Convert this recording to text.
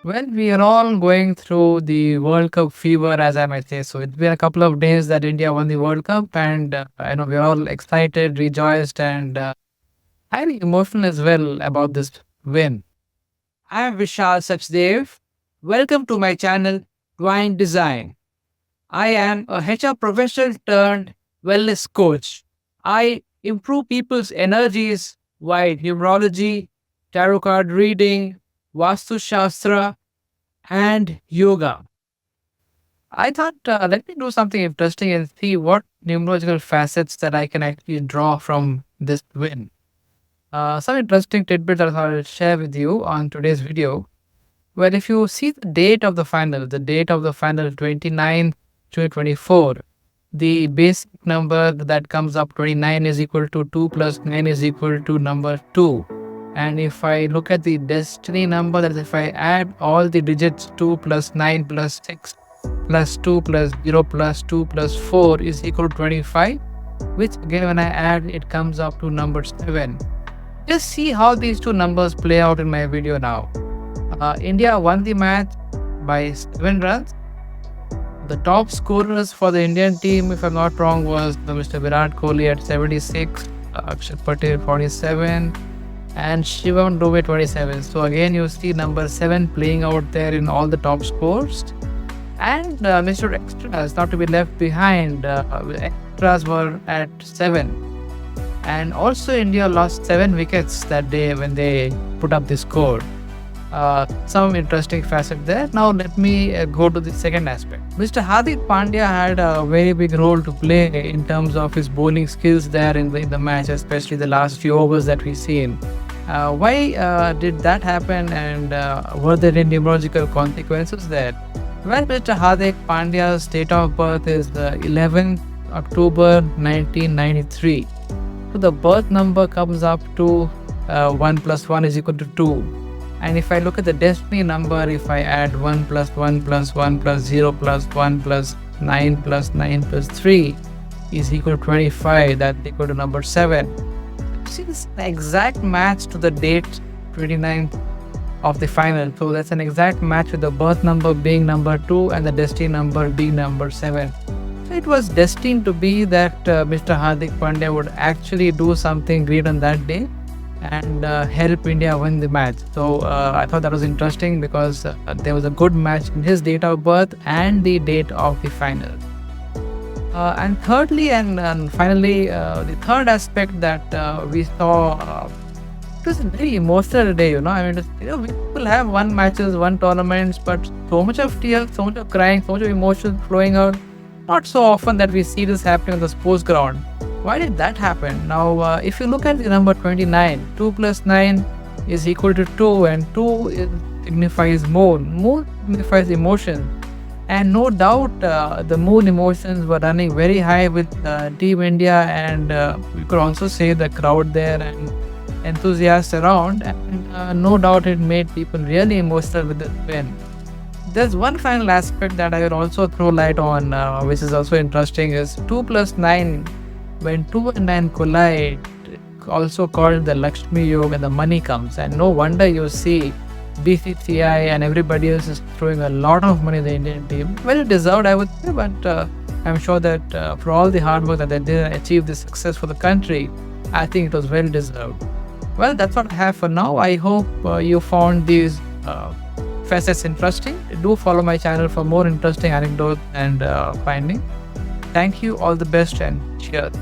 Well, we are all going through the World Cup fever, as I might say. So it's been a couple of days that India won the World Cup, and I know we're all excited, rejoiced, and highly emotional as well about this win. I'm Vishal Sachdev. Welcome to my channel, Dvine Design. I am a HR professional turned wellness coach. I improve people's energies via numerology, tarot card reading, Vastu Shastra, and yoga. I thought, let me do something interesting and see what numerological facets that I can actually draw from this win. Some interesting tidbits that I'll share with you on today's video. Well, if you see the date of the final 29th to 24, the basic number that comes up 29 is equal to 2 plus 9 is equal to number 2. And if I look at the destiny number, that is if I add all the digits 2 plus 9 plus 6 plus 2 plus 0 plus 2 plus 4 is equal to 25, which again when I add it comes up to number 7. Just see how these two numbers play out in my video now. India won the match by 7 runs. The top scorers for the Indian team, if I'm not wrong, was Mr. Virat Kohli at 76, Akshar Patel 47, and Shivam Dube 27. So again, you see number 7 playing out there in all the top scores. And Mr. Extras, not to be left behind, extras were at 7. And also India lost 7 wickets that day when they put up the score. Some interesting facet there. Now let me go to the second aspect. Mr. Hardik Pandya had a very big role to play in terms of his bowling skills there in the match, especially the last few overs that we've seen. Why did that happen, and were there any numerological consequences there? Well, Mr. Hardik Pandya's date of birth is 11th October 1993. So the birth number comes up to 1 plus 1 is equal to 2. And if I look at the destiny number, if I add 1 plus 1 plus 1 plus 0 plus 1 plus 9 plus 9 plus 3 is equal to 25, that's equal to number 7. See, this is an exact match to the date 29th of the final. So that's an exact match with the birth number being number 2 and the destiny number being number 7. So it was destined to be that Mr. Hardik Pandya would actually do something great on that day and help India win the match. So I thought that was interesting because there was a good match in his date of birth and the date of the final. And thirdly and finally, the third aspect that we saw, it was a very emotional day, I mean, people have won matches, won tournaments, but so much of tears, so much of crying, so much of emotion flowing out. Not so often that we see this happening on the sports ground. Why did that happen? Now, if you look at the number 29, 2 plus 9 is equal to 2, and 2 signifies moon. Moon signifies emotion. And no doubt, the moon emotions were running very high with Team India, and we could also say the crowd there and enthusiasts around. And no doubt it made people really emotional with this win. There's one final aspect that I will also throw light on, which is also interesting, is 2 plus 9. When 2 and 9 collide, also called the Lakshmi Yoga, the money comes. And no wonder you see BCCI and everybody else is throwing a lot of money in the Indian team. Well deserved, I would say, but I'm sure that for all the hard work that they did achieve this success for the country, I think it was well deserved. Well, that's what I have for now. I hope you found these facets interesting. Do follow my channel for more interesting anecdotes and findings. Thank you, all the best, and cheers.